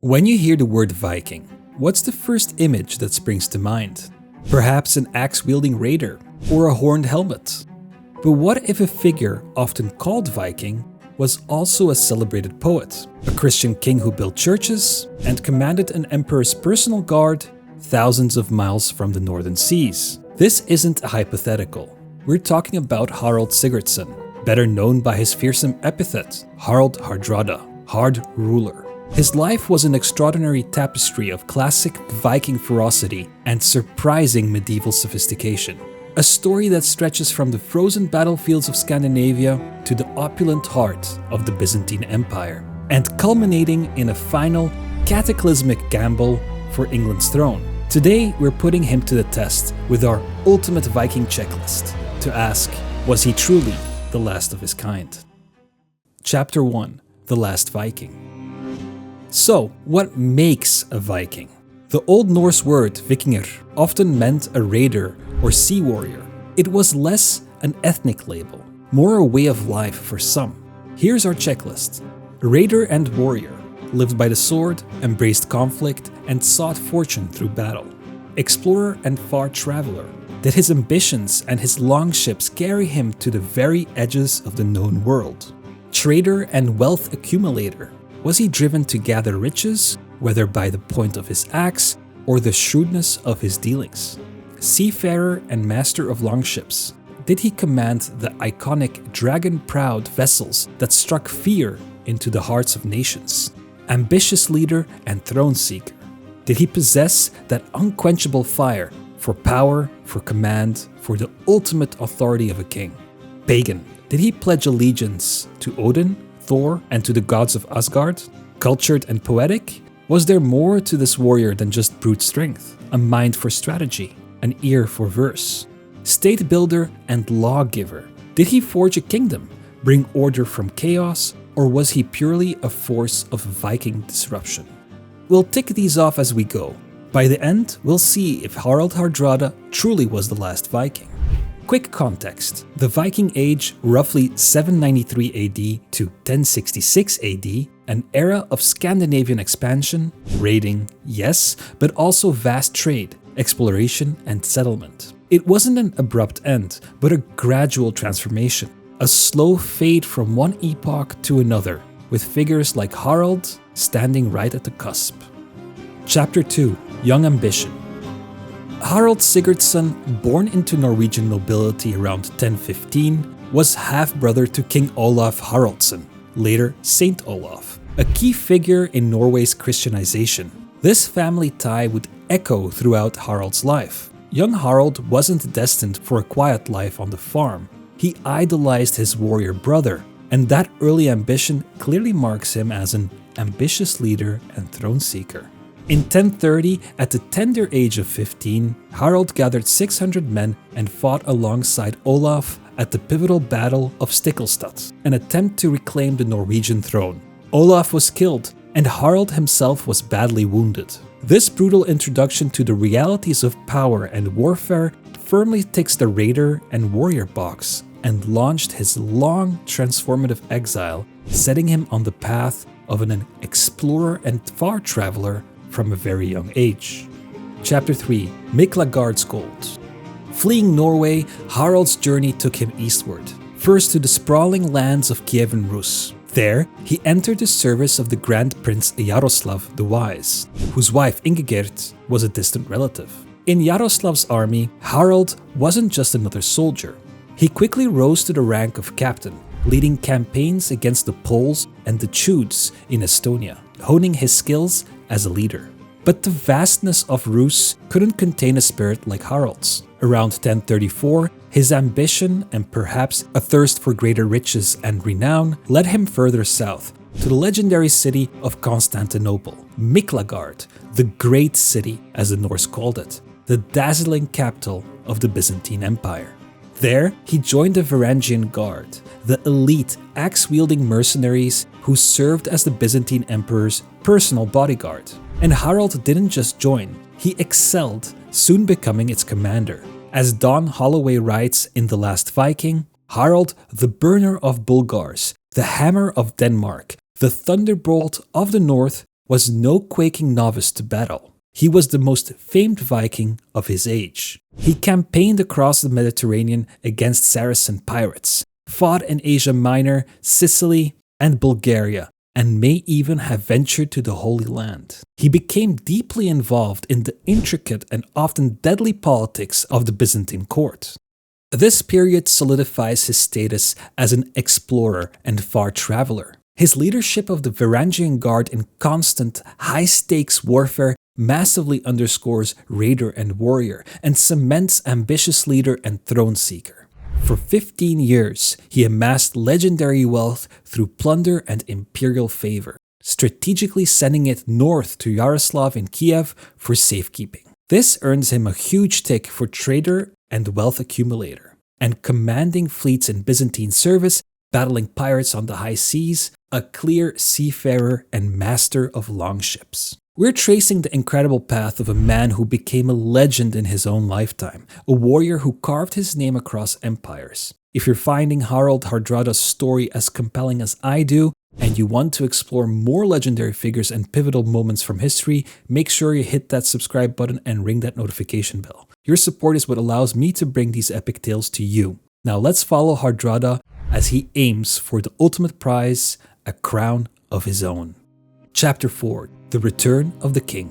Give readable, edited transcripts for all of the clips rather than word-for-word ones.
When you hear the word Viking, what's the first image that springs to mind? Perhaps an axe-wielding raider or a horned helmet. But what if a figure often called Viking was also a celebrated poet, a Christian king who built churches and commanded an emperor's personal guard thousands of miles from the northern seas? This isn't a hypothetical. We're talking about Harald Sigurdsson, better known by his fearsome epithet, Harald Hardrada, Hard Ruler. His life was an extraordinary tapestry of classic Viking ferocity and surprising medieval sophistication. A story that stretches from the frozen battlefields of Scandinavia to the opulent heart of the Byzantine Empire, and culminating in a final, cataclysmic gamble for England's throne. Today, we're putting him to the test with our ultimate Viking checklist to ask, was he truly the last of his kind? Chapter 1: The Last Viking. So, what makes a Viking? The Old Norse word vikingur often meant a raider or sea warrior. It was less an ethnic label, more a way of life for some. Here's our checklist. Raider and warrior, lived by the sword, embraced conflict, and sought fortune through battle. Explorer and far traveler, did his ambitions and his longships carry him to the very edges of the known world? Trader and wealth accumulator, was he driven to gather riches, whether by the point of his axe or the shrewdness of his dealings? Seafarer and master of longships, did he command the iconic dragon-proud vessels that struck fear into the hearts of nations? Ambitious leader and throne seeker, did he possess that unquenchable fire for power, for command, for the ultimate authority of a king? Pagan, did he pledge allegiance to Odin, Thor, and to the gods of Asgard? Cultured and poetic? Was there more to this warrior than just brute strength, a mind for strategy, an ear for verse? State builder and lawgiver, did he forge a kingdom, bring order from chaos, or was he purely a force of Viking disruption? We'll tick these off as we go. By the end, we'll see if Harald Hardrada truly was the last Viking. Quick context: the Viking Age, roughly 793 AD to 1066 AD, an era of Scandinavian expansion, raiding, yes, but also vast trade, exploration, and settlement. It wasn't an abrupt end, but a gradual transformation, a slow fade from one epoch to another, with figures like Harald standing right at the cusp. Chapter 2: Young Ambition. Harald Sigurdsson, born into Norwegian nobility around 1015, was half-brother to King Olaf Haraldsson, later Saint Olaf, a key figure in Norway's Christianization. This family tie would echo throughout Harald's life. Young Harald wasn't destined for a quiet life on the farm. He idolized his warrior brother, and that early ambition clearly marks him as an ambitious leader and throne seeker. In 1030, at the tender age of 15, Harald gathered 600 men and fought alongside Olaf at the pivotal Battle of Stiklestad, an attempt to reclaim the Norwegian throne. Olaf was killed, and Harald himself was badly wounded. This brutal introduction to the realities of power and warfare firmly ticks the raider and warrior box and launched his long, transformative exile, setting him on the path of an explorer and far traveler from a very young age. Chapter 3: Miklagard's Gold. Fleeing Norway, Harald's journey took him eastward, first to the sprawling lands of Kievan Rus. There, he entered the service of the Grand Prince Jaroslav the Wise, whose wife Ingigerd was a distant relative. In Yaroslav's army, Harald wasn't just another soldier. He quickly rose to the rank of captain, leading campaigns against the Poles and the Chudes in Estonia, honing his skills as a leader. But the vastness of Rus couldn't contain a spirit like Harald's. Around 1034, his ambition and perhaps a thirst for greater riches and renown led him further south, to the legendary city of Constantinople, Miklagard, the Great City as the Norse called it, the dazzling capital of the Byzantine Empire. There, he joined the Varangian Guard, the elite axe-wielding mercenaries who served as the Byzantine Emperor's personal bodyguard. And Harald didn't just join, he excelled, soon becoming its commander. As Don Hollway writes in The Last Viking, Harald, the burner of Bulgars, the hammer of Denmark, the thunderbolt of the north, was no quaking novice to battle. He was the most famed Viking of his age. He campaigned across the Mediterranean against Saracen pirates, fought in Asia Minor, Sicily, and Bulgaria, and may even have ventured to the Holy Land. He became deeply involved in the intricate and often deadly politics of the Byzantine court. This period solidifies his status as an explorer and far traveler. His leadership of the Varangian Guard in constant, high-stakes warfare massively underscores raider and warrior, and cements ambitious leader and throne seeker. For 15 years, he amassed legendary wealth through plunder and imperial favor, strategically sending it north to Yaroslav in Kiev for safekeeping. This earns him a huge tick for trader and wealth accumulator, and commanding fleets in Byzantine service, battling pirates on the high seas, a clear seafarer and master of longships. We're tracing the incredible path of a man who became a legend in his own lifetime, a warrior who carved his name across empires. If you're finding Harald Hardrada's story as compelling as I do, and you want to explore more legendary figures and pivotal moments from history, make sure you hit that subscribe button and ring that notification bell. Your support is what allows me to bring these epic tales to you. Now let's follow Hardrada as he aims for the ultimate prize, a crown of his own. Chapter 4. The Return of the King.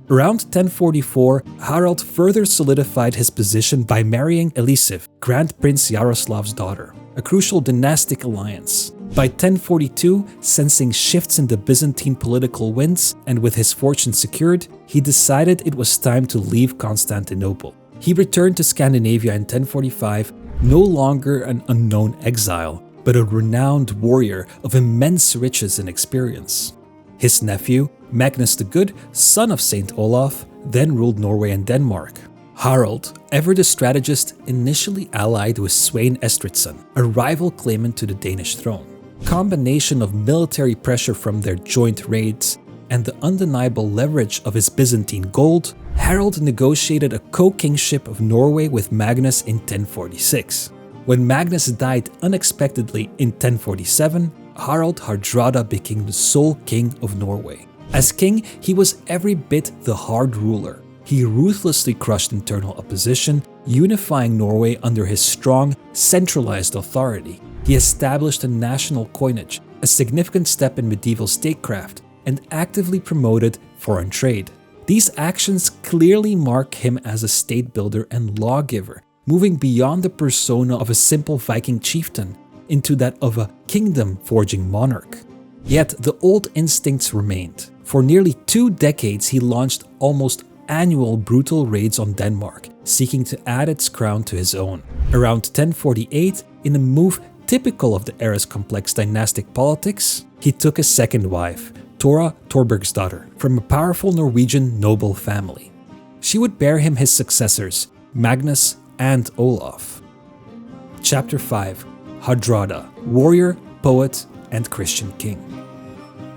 Around 1044, Harald further solidified his position by marrying Elisiv, Grand Prince Yaroslav's daughter, a crucial dynastic alliance. By 1042, sensing shifts in the Byzantine political winds and with his fortune secured, he decided it was time to leave Constantinople. He returned to Scandinavia in 1045, no longer an unknown exile, but a renowned warrior of immense riches and experience. His nephew, Magnus the Good, son of Saint Olaf, then ruled Norway and Denmark. Harald, ever the strategist, initially allied with Svein Estridsson, a rival claimant to the Danish throne. Combination of military pressure from their joint raids and the undeniable leverage of his Byzantine gold, Harald negotiated a co-kingship of Norway with Magnus in 1046. When Magnus died unexpectedly in 1047, Harald Hardrada became the sole king of Norway. As king, he was every bit the hard ruler. He ruthlessly crushed internal opposition, unifying Norway under his strong, centralized authority. He established a national coinage, a significant step in medieval statecraft, and actively promoted foreign trade. These actions clearly mark him as a state builder and lawgiver, moving beyond the persona of a simple Viking chieftain into that of a kingdom-forging monarch. Yet the old instincts remained. For nearly 2 decades, he launched almost annual brutal raids on Denmark, seeking to add its crown to his own. Around 1048, in a move typical of the era's complex dynastic politics, he took a second wife, Tora Torbergsdatter, from a powerful Norwegian noble family. She would bear him his successors, Magnus and Olaf. Chapter 5. Hardrada, warrior, poet, and Christian king.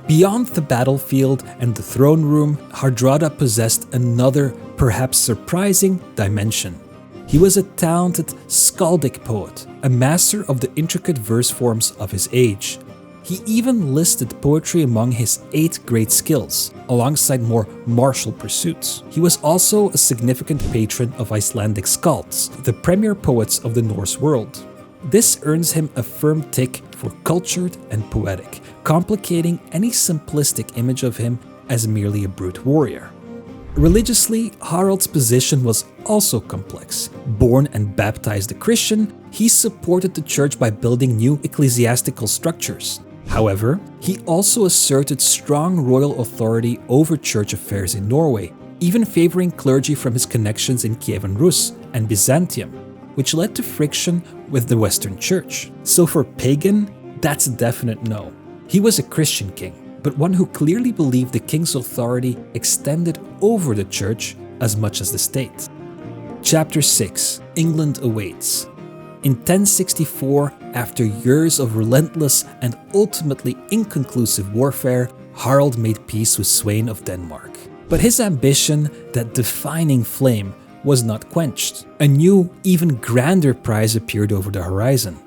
Beyond the battlefield and the throne room, Hardrada possessed another, perhaps surprising, dimension. He was a talented skaldic poet, a master of the intricate verse forms of his age. He even listed poetry among his 8 great skills, alongside more martial pursuits. He was also a significant patron of Icelandic skalds, the premier poets of the Norse world. This earns him a firm tick for cultured and poetic, complicating any simplistic image of him as merely a brute warrior. Religiously, Harald's position was also complex. Born and baptized a Christian, he supported the church by building new ecclesiastical structures. However, he also asserted strong royal authority over church affairs in Norway, even favoring clergy from his connections in Kievan Rus and Byzantium, which led to friction with the Western Church. So for pagan, that's a definite no. He was a Christian king, but one who clearly believed the king's authority extended over the church as much as the state. Chapter 6. England awaits. In 1064, after years of relentless and ultimately inconclusive warfare, Harald made peace with Svein of Denmark. But his ambition, that defining flame, was not quenched. A new, even grander prize appeared over the horizon: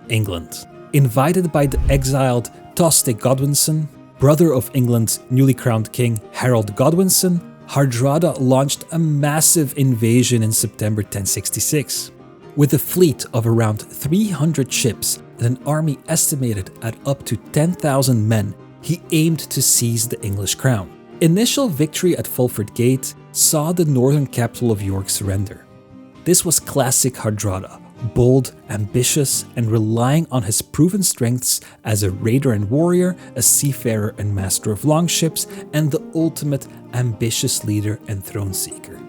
England. Invited by the exiled Toste Godwinson, Brother of England's newly crowned king Harald Godwinson, Hardrada launched a massive invasion in September 1066. With a fleet of around 300 ships and an army estimated at up to 10,000 men, he aimed to seize the English crown. Initial victory at Fulford Gate saw the northern capital of York surrender. This was classic Hardrada, bold, ambitious, and relying on his proven strengths as a raider and warrior, a seafarer and master of longships, and the ultimate ambitious leader and throne seeker.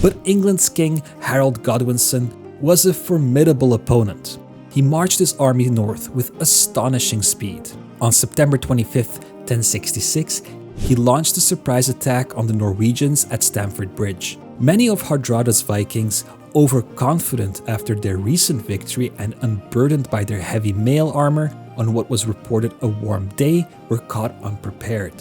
But England's king, Harald Godwinson, was a formidable opponent. He marched his army north with astonishing speed. On September 25, 1066, he launched a surprise attack on the Norwegians at Stamford Bridge. Many of Hardrada's Vikings, overconfident after their recent victory and unburdened by their heavy mail armor on what was reported a warm day, were caught unprepared.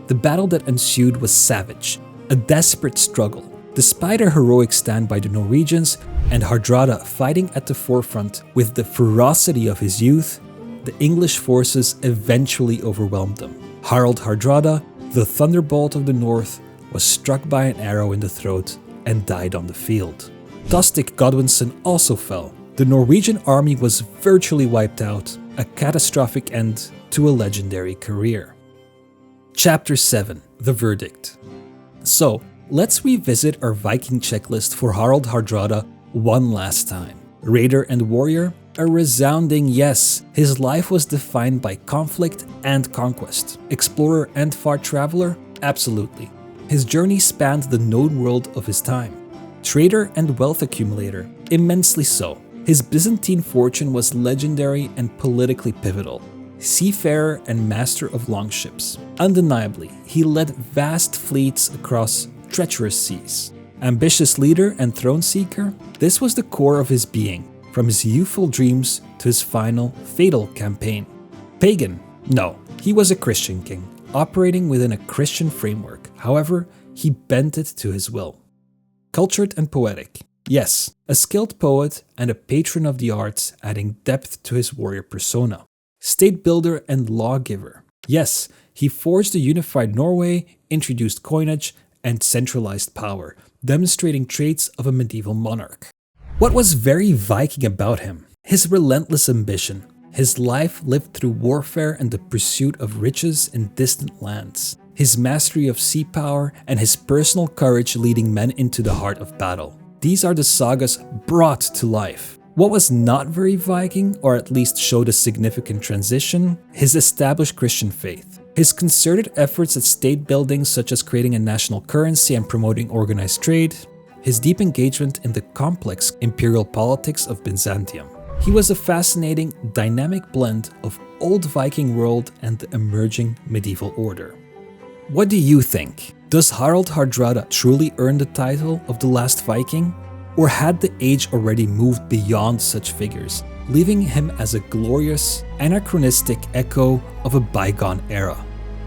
The battle that ensued was savage, a desperate struggle. Despite a heroic stand by the Norwegians and Hardrada fighting at the forefront with the ferocity of his youth, the English forces eventually overwhelmed them. Harald Hardrada, the Thunderbolt of the North, was struck by an arrow in the throat and died on the field. Tostig Godwinson also fell. The Norwegian army was virtually wiped out, a catastrophic end to a legendary career. Chapter 7: The Verdict. So, let's revisit our Viking checklist for Harald Hardrada one last time. Raider and warrior? A resounding yes. His life was defined by conflict and conquest. Explorer and far traveler? Absolutely. His journey spanned the known world of his time. Trader and wealth accumulator? Immensely so. His Byzantine fortune was legendary and politically pivotal. Seafarer and master of longships? Undeniably, he led vast fleets across treacherous seas. Ambitious leader and throne seeker? This was the core of his being, from his youthful dreams to his final, fatal campaign. Pagan? No, he was a Christian king, operating within a Christian framework. However, he bent it to his will. Cultured and poetic? Yes, a skilled poet and a patron of the arts, adding depth to his warrior persona. State builder and lawgiver? Yes, he forged a unified Norway, introduced coinage, and centralized power, demonstrating traits of a medieval monarch. What was very Viking about him? His relentless ambition. His life lived through warfare and the pursuit of riches in distant lands. His mastery of sea power and his personal courage leading men into the heart of battle. These are the sagas brought to life. What was not very Viking, or at least showed a significant transition? His established Christian faith. His concerted efforts at state building, such as creating a national currency and promoting organized trade. His deep engagement in the complex imperial politics of Byzantium. He was a fascinating, dynamic blend of old Viking world and the emerging medieval order. What do you think? Does Harald Hardrada truly earn the title of the last Viking? Or had the age already moved beyond such figures, leaving him as a glorious, anachronistic echo of a bygone era?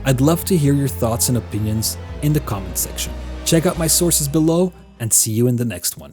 I'd love to hear your thoughts and opinions in the comment section. Check out my sources below and see you in the next one.